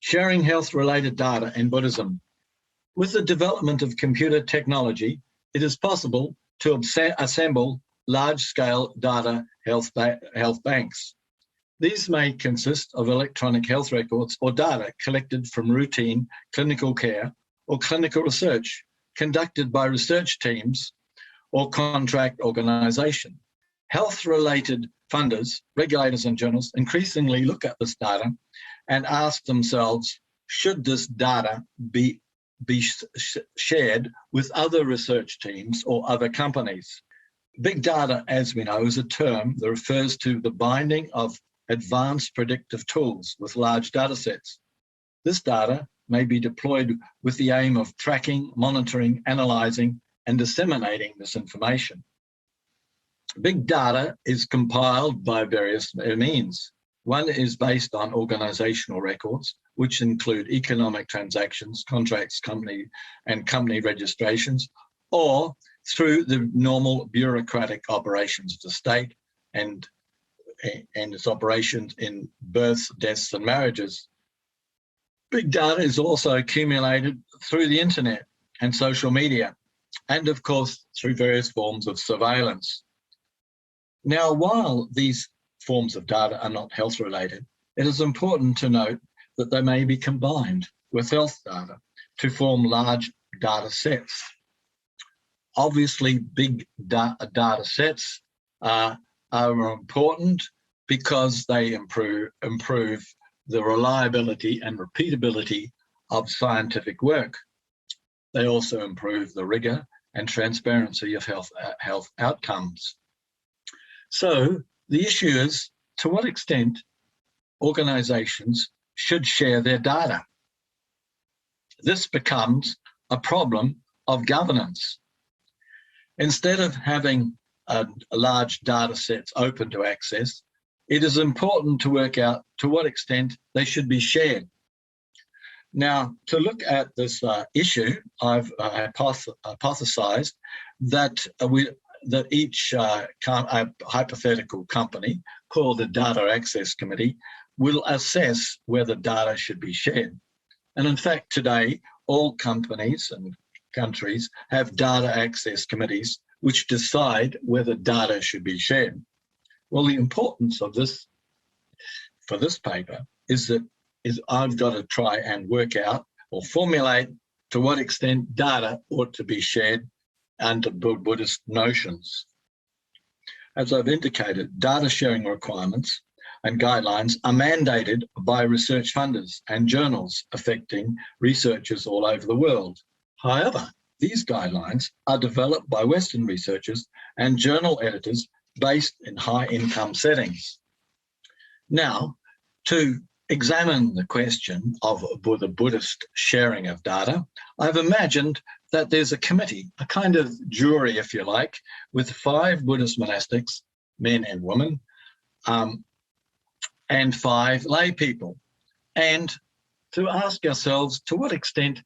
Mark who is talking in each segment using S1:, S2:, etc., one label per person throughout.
S1: Sharing health-related data in Buddhism. With the development of computer technology, it is possible to assemble large-scale data health banks. These may consist of electronic health records or data collected from routine clinical care or clinical research conducted by research teams or contract organisation. Health-related funders, regulators and journalists increasingly look at this data and ask themselves, should this data be shared with other research teams or other companies? Big data, as we know, is a term that refers to the binding of advanced predictive tools with large data sets. This data may be deployed with the aim of tracking, monitoring, analysing, and disseminating this information. Big data is compiled by various means. One is based on organisational records, which include economic transactions, contracts, company registrations, or through the normal bureaucratic operations of the state and its operations in births, deaths, and marriages. Big data is also accumulated through the internet and social media, and of course through various forms of surveillance. Now, while these forms of data are not health related, it is important to note that they may be combined with health data to form large data sets. Obviously, big data sets are important because they improve the reliability and repeatability of scientific work. They also improve the rigour and transparency of health outcomes. So the issue is, to what extent organisations should share their data? This becomes a problem of governance. Instead of having large data sets open to access, it is important to work out to what extent they should be shared. Now, to look at this issue, I've hypothesized that each hypothetical company called the Data Access Committee will assess whether data should be shared. And in fact, today, all companies and countries have data access committees which decide whether data should be shared. Well, the importance of this for this paper is I've got to try and work out or formulate to what extent data ought to be shared under Buddhist notions. As I've indicated, data sharing requirements and guidelines are mandated by research funders and journals affecting researchers all over the world. However, these guidelines are developed by Western researchers and journal editors based in high-income settings. Now, to examine the question of the Buddhist sharing of data, I've imagined that there's a committee, a kind of jury, if you like, with 5 Buddhist monastics, men and women, and 5 lay people, and to ask ourselves to what extent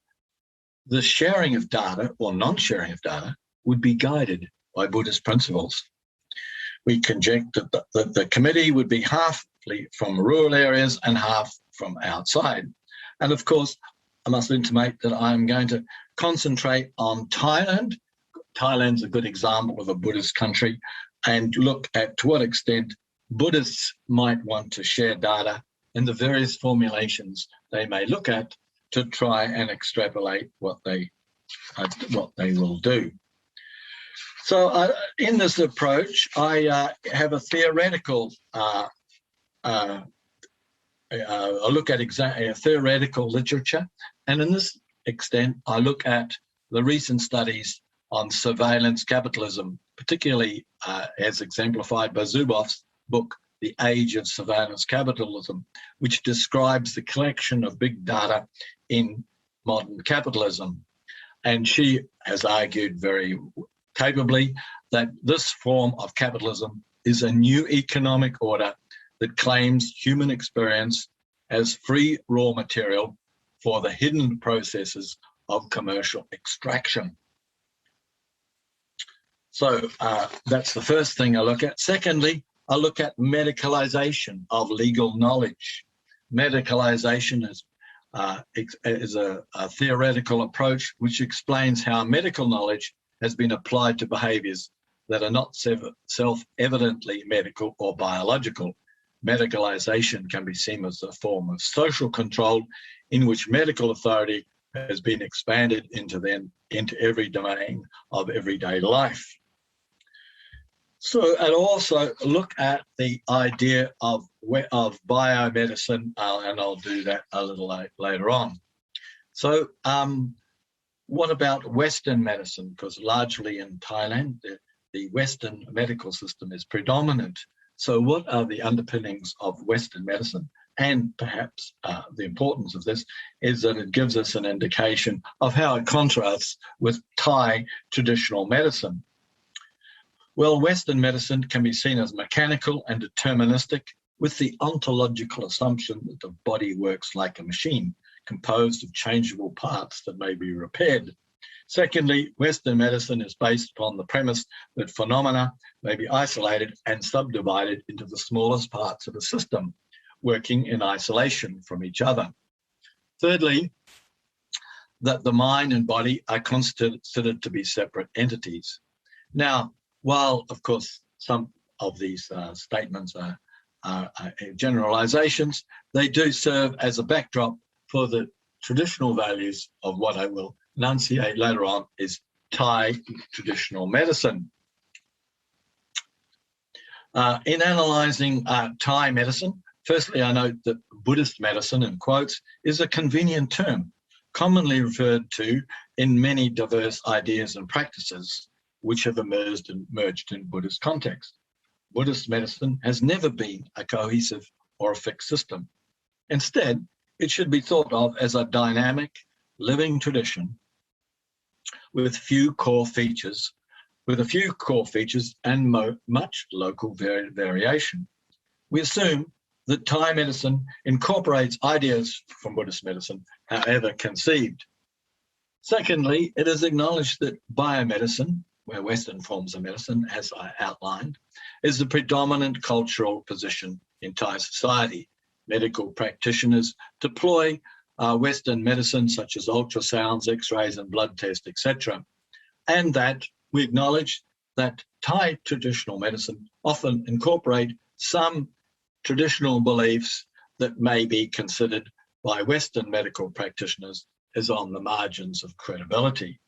S1: the sharing of data or non-sharing of data would be guided by Buddhist principles. We conjecture that the committee would be half from rural areas and half from outside. And of course, I must intimate that I'm going to concentrate on Thailand. Thailand's a good example of a Buddhist country, and look at to what extent Buddhists might want to share data in the various formulations they may look at to try and extrapolate what they will do. So in this approach, I have a theoretical I look at theoretical literature, and in this extent, I look at the recent studies on surveillance capitalism, particularly as exemplified by Zuboff's book, The Age of Surveillance Capitalism, which describes the collection of big data in modern capitalism. And she has argued very capably that this form of capitalism is a new economic order that claims human experience as free raw material for the hidden processes of commercial extraction. So that's the first thing I look at. Secondly, I look at medicalization of legal knowledge. Medicalization is is a theoretical approach which explains how medical knowledge has been applied to behaviours that are not self-evidently medical or biological. Medicalisation can be seen as a form of social control in which medical authority has been expanded into every domain of everyday life. So, and also look at the idea of biomedicine, and I'll do that a little later on. So, what about Western medicine? Because largely in Thailand, the Western medical system is predominant. So what are the underpinnings of Western medicine? And perhaps the importance of this is that it gives us an indication of how it contrasts with Thai traditional medicine. Well, Western medicine can be seen as mechanical and deterministic, with the ontological assumption that the body works like a machine, composed of changeable parts that may be repaired. Secondly, Western medicine is based upon the premise that phenomena may be isolated and subdivided into the smallest parts of a system, working in isolation from each other. Thirdly, that the mind and body are considered to be separate entities. Now, while, of course, some of these statements are generalizations, they do serve as a backdrop for the traditional values of what I will enunciate later on is Thai traditional medicine. In analysing Thai medicine, firstly, I note that Buddhist medicine, in quotes, is a convenient term, commonly referred to in many diverse ideas and practices which have emerged in Buddhist context. Buddhist medicine has never been a cohesive or a fixed system. Instead, it should be thought of as a dynamic, living tradition with a few core features and much local variation. We assume that Thai medicine incorporates ideas from Buddhist medicine, however conceived. Secondly, it is acknowledged that biomedicine, where Western forms of medicine, as I outlined, is the predominant cultural position in Thai society. Medical practitioners deploy Western medicine such as ultrasounds, x-rays and blood tests, etc. And that we acknowledge that Thai traditional medicine often incorporate some traditional beliefs that may be considered by Western medical practitioners as on the margins of credibility.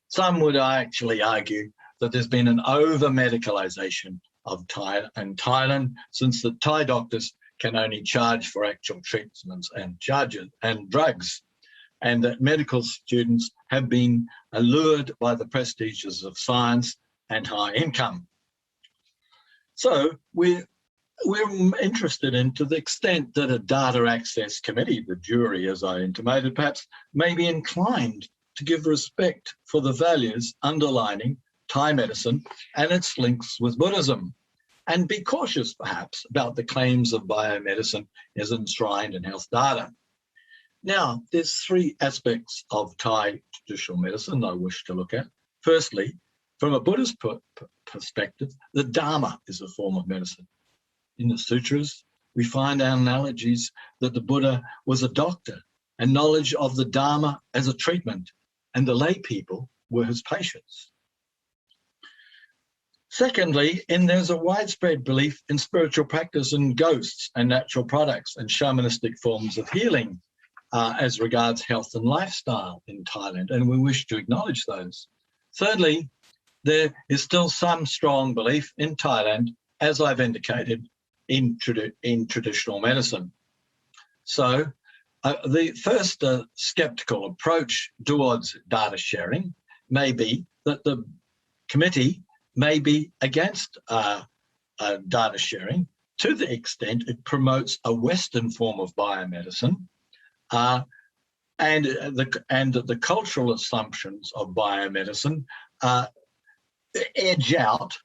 S1: Some would actually argue that there's been an over-medicalisation of Thailand, since the Thai doctors can only charge for actual treatments and drugs, and that medical students have been allured by the prestiges of science and high income. So we're interested in, to the extent that a data access committee, the jury as I intimated perhaps, may be inclined to give respect for the values underlining Thai medicine and its links with Buddhism, and be cautious perhaps about the claims of biomedicine as enshrined in health data. Now, there's three aspects of Thai traditional medicine I wish to look at. Firstly, from a Buddhist perspective, the Dharma is a form of medicine. In the sutras, we find analogies that the Buddha was a doctor and knowledge of the Dharma as a treatment, and the lay people were his patients. Secondly, there's a widespread belief in spiritual practice and ghosts and natural products and shamanistic forms of healing as regards health and lifestyle in Thailand, and we wish to acknowledge those. Thirdly, there is still some strong belief in Thailand, as I've indicated, in traditional medicine. So the first skeptical approach towards data sharing may be that the committee may be against data sharing to the extent it promotes a Western form of biomedicine, and the cultural assumptions of biomedicine edge out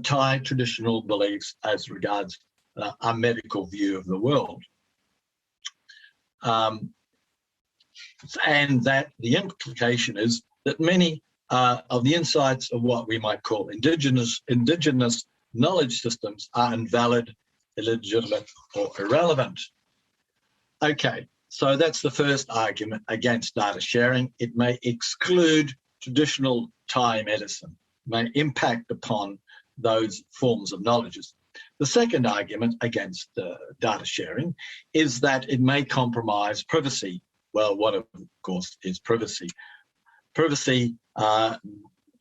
S1: Thai traditional beliefs as regards a medical view of the world. And that the implication is that many of the insights of what we might call indigenous knowledge systems are invalid, illegitimate, or irrelevant. Okay, so that's the first argument against data sharing. It may exclude traditional Thai medicine, may impact upon those forms of knowledges. The second argument against data sharing is that it may compromise privacy. Well, what of course is privacy? Privacy,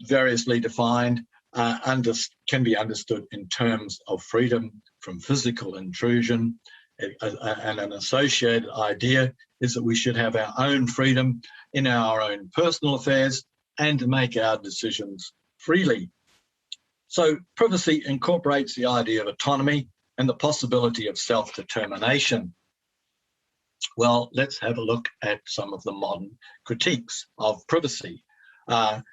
S1: variously defined, can be understood in terms of freedom from physical intrusion, and an associated idea is that we should have our own freedom in our own personal affairs and to make our decisions freely. So privacy incorporates the idea of autonomy and the possibility of self-determination. Well, let's have a look at some of the modern critiques of privacy. There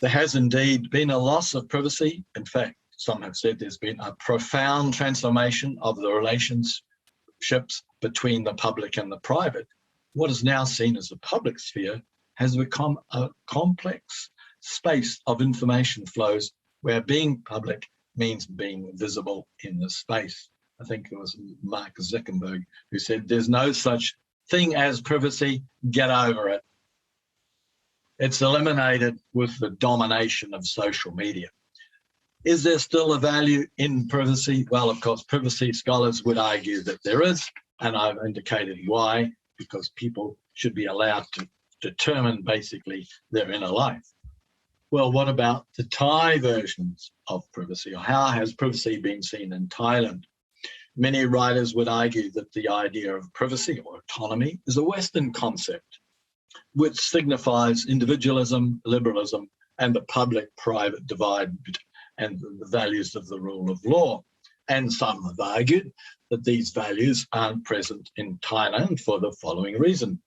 S1: has indeed been a loss of privacy. In fact, some have said there's been a profound transformation of the relationships between the public and the private. What is now seen as the public sphere has become a complex space of information flows where being public means being visible in the space. I think it was Mark Zuckerberg who said, there's no such thing as privacy, get over it. It's eliminated with the domination of social media. Is there still a value in privacy? Well, of course, privacy scholars would argue that there is, and I've indicated why, because people should be allowed to determine basically their inner life. Well, what about the Thai versions of privacy, or how has privacy been seen in Thailand? Many writers would argue that the idea of privacy or autonomy is a Western concept, which signifies individualism, liberalism, and the public-private divide and the values of the rule of law. And some have argued that these values aren't present in Thailand for the following reason.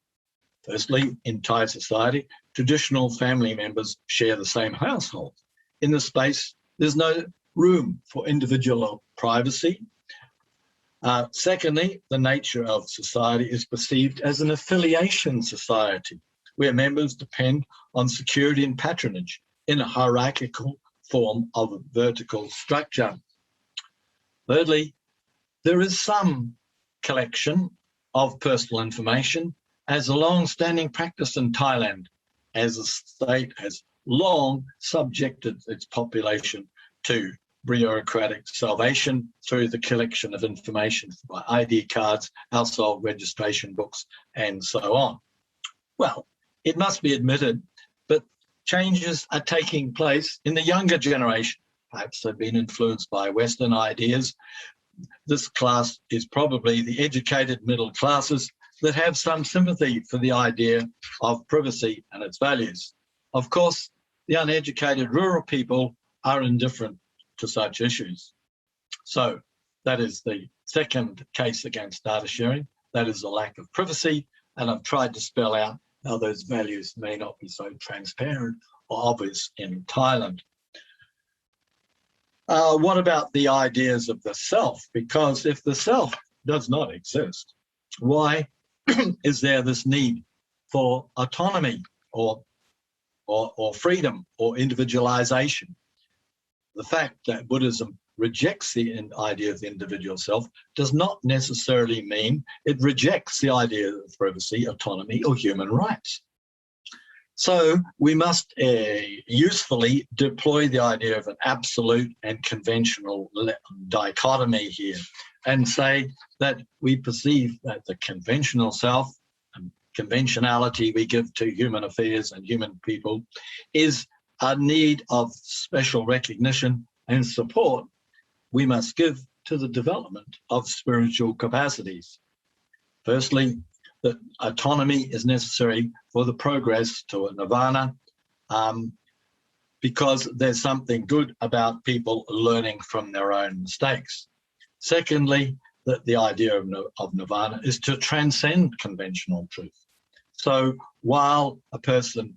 S1: Firstly, in Thai society, traditional family members share the same household. In the space, there's no room for individual privacy. Secondly, the nature of society is perceived as an affiliation society, where members depend on security and patronage in a hierarchical form of a vertical structure. Thirdly, there is some collection of personal information as a long-standing practice in Thailand, as the state has long subjected its population to bureaucratic salvation through the collection of information by ID cards, household registration books, and so on. Well, it must be admitted that changes are taking place in the younger generation. Perhaps they've been influenced by Western ideas. This class is probably the educated middle classes that have some sympathy for the idea of privacy and its values. Of course, the uneducated rural people are indifferent to such issues. So that is the second case against data sharing. That is the lack of privacy. And I've tried to spell out how those values may not be so transparent or obvious in Thailand. What about the ideas of the self? Because if the self does not exist, why is there this need for autonomy or freedom or individualization? The fact that Buddhism rejects the idea of the individual self does not necessarily mean it rejects the idea of privacy, autonomy, or human rights. So we must usefully deploy the idea of an absolute and conventional dichotomy here and say that we perceive that the conventional self and conventionality we give to human affairs and human people is a need of special recognition and support we must give to the development of spiritual capacities. Firstly, that autonomy is necessary for the progress to a nirvana, because there's something good about people learning from their own mistakes. Secondly, that the idea of nirvana is to transcend conventional truth. So while a person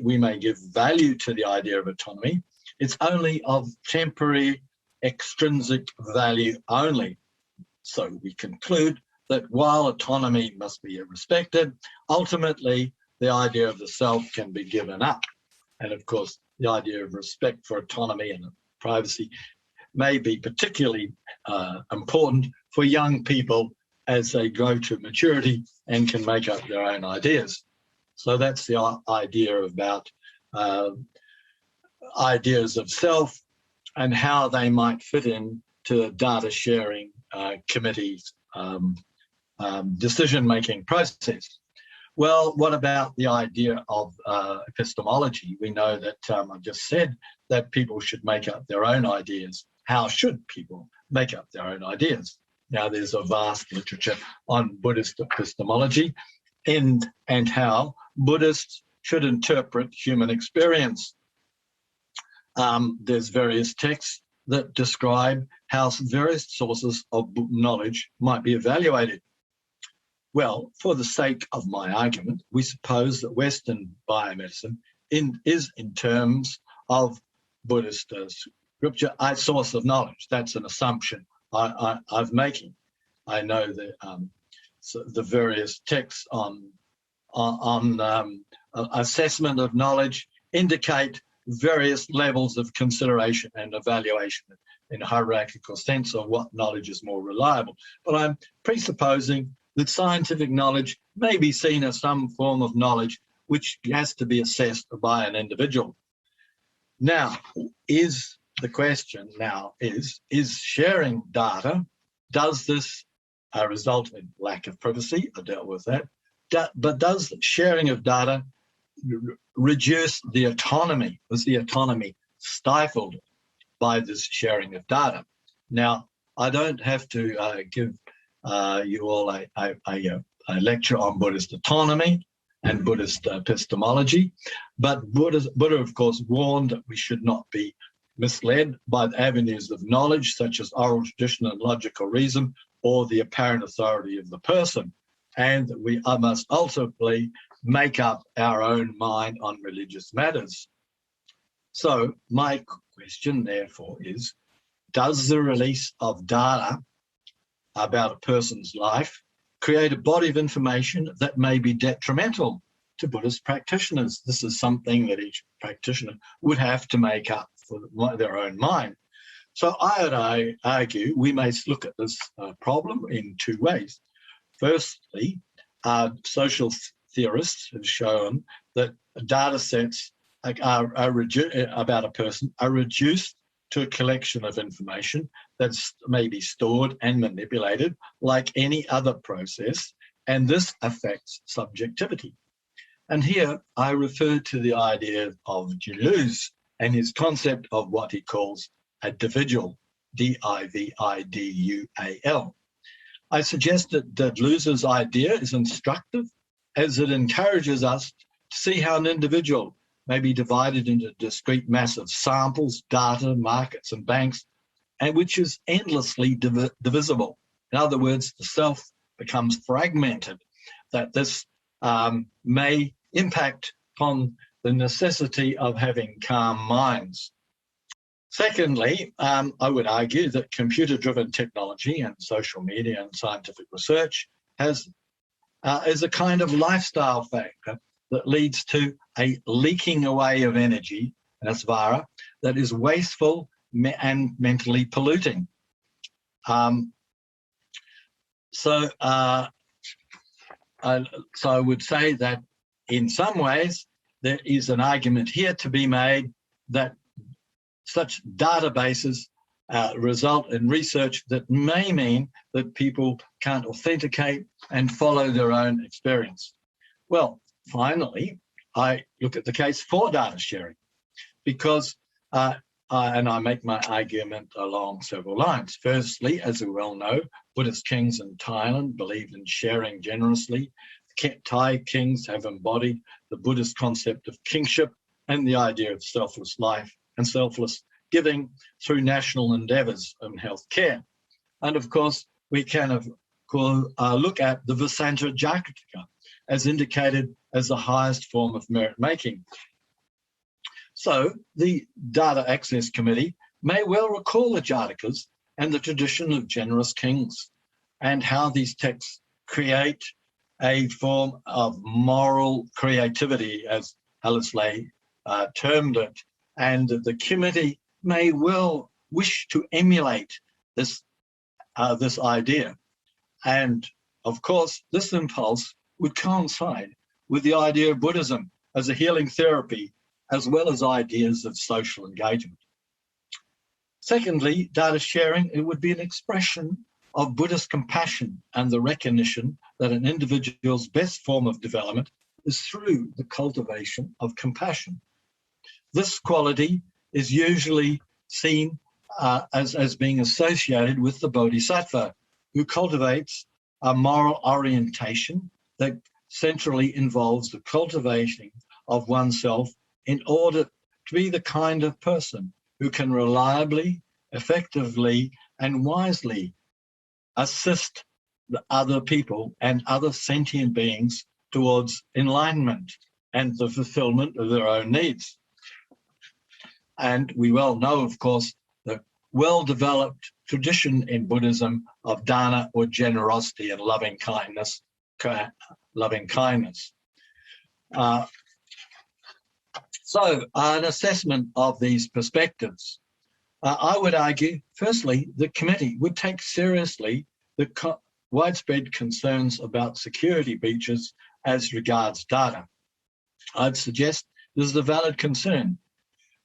S1: we may give value to the idea of autonomy, it's only of temporary extrinsic value only. So we conclude that while autonomy must be respected, ultimately the idea of the self can be given up. And of course, the idea of respect for autonomy and privacy may be particularly important for young people as they grow to maturity and can make up their own ideas. So that's the idea about ideas of self and how they might fit in to data sharing committees' decision-making process. Well, what about the idea of epistemology? We know that I've just said that people should make up their own ideas. How should people make up their own ideas? Now, there's a vast literature on Buddhist epistemology and how Buddhists should interpret human experience. There's various texts that describe how various sources of knowledge might be evaluated. Well, for the sake of my argument, we suppose that Western biomedicine is in terms of Buddhist scripture a source of knowledge. That's an assumption I'm making. I know that so the various texts on assessment of knowledge indicate various levels of consideration and evaluation in a hierarchical sense of what knowledge is more reliable. But I'm presupposing that scientific knowledge may be seen as some form of knowledge which has to be assessed by an individual. Now, the question is sharing data, does this result in lack of privacy? I dealt with that. But does sharing of data reduce the autonomy? Was the autonomy stifled by this sharing of data? Now, I don't have to give you all a lecture on Buddhist autonomy and Buddhist epistemology, but Buddha, of course, warned that we should not be misled by the avenues of knowledge, such as oral tradition and logical reason, or the apparent authority of the person, and that we must ultimately make up our own mind on religious matters. So my question, therefore, is, does the release of data about a person's life create a body of information that may be detrimental to Buddhist practitioners? This is something that each practitioner would have to make up for their own mind. So I would argue we may look at this problem in two ways. Firstly, social theorists have shown that data sets about a person are reduced to a collection of information that's maybe stored and manipulated like any other process, and this affects subjectivity. And here I refer to the idea of Deleuze and his concept of what he calls a dividual, D-I-V-I-D-U-A-L. I suggest that Deleuze's idea is instructive as it encourages us to see how an individual may be divided into discrete mass of samples, data, markets, and banks, and which is endlessly divisible. In other words, the self becomes fragmented, that this may impact upon the necessity of having calm minds. Secondly, I would argue that computer-driven technology and social media and scientific research is a kind of lifestyle factor that leads to a leaking away of energy, asvara, that is wasteful and mentally polluting. So I would say that in some ways there is an argument here to be made that such databases result in research that may mean that people can't authenticate and follow their own experience. Well, finally, I look at the case for data sharing because, and I make my argument along several lines. Firstly, as we well know, Buddhist kings in Thailand believed in sharing generously. Thai kings have embodied the Buddhist concept of kingship and the idea of selfless life and selfless giving through national endeavours in healthcare. And of course, we can look at the Vasanta Jataka as indicated as the highest form of merit making. So the Data Access Committee may well recall the Jatakas and the tradition of generous kings and how these texts create a form of moral creativity, as Hallesley termed it, and the committee may well wish to emulate this this idea. And of course, this impulse would coincide with the idea of Buddhism as a healing therapy, as well as ideas of social engagement. Secondly, data sharing, it would be an expression of Buddhist compassion and the recognition that an individual's best form of development is through the cultivation of compassion. This quality is usually seen as being associated with the bodhisattva, who cultivates a moral orientation that centrally involves the cultivation of oneself in order to be the kind of person who can reliably, effectively, and wisely assist the other people and other sentient beings towards enlightenment and the fulfillment of their own needs. And we well know, of course, the well-developed tradition in Buddhism of dana, or generosity, and loving kindness. So an assessment of these perspectives. I would argue, firstly, the committee would take seriously the widespread concerns about security breaches as regards data. I'd suggest this is a valid concern.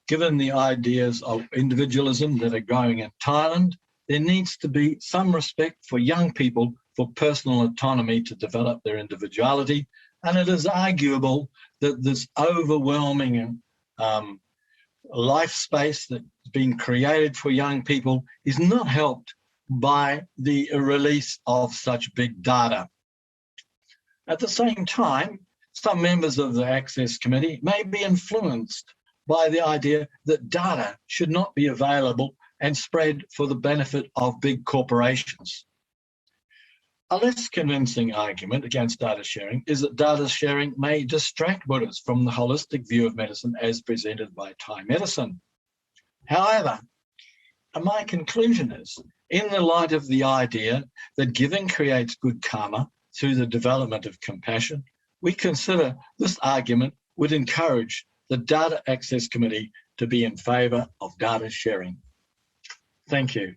S1: Given the ideas of individualism that are growing in Thailand, there needs to be some respect for young people for personal autonomy to develop their individuality, and it is arguable that this overwhelming life space that's been created for young people is not helped by the release of such big data. At the same time, some members of the Access Committee may be influenced by the idea that data should not be available and spread for the benefit of big corporations. A less convincing argument against data sharing is that data sharing may distract Buddhists from the holistic view of medicine as presented by Thai medicine. However, my conclusion is, in the light of the idea that giving creates good karma through the development of compassion, we consider this argument would encourage the Data Access Committee to be in favour of data sharing. Thank you.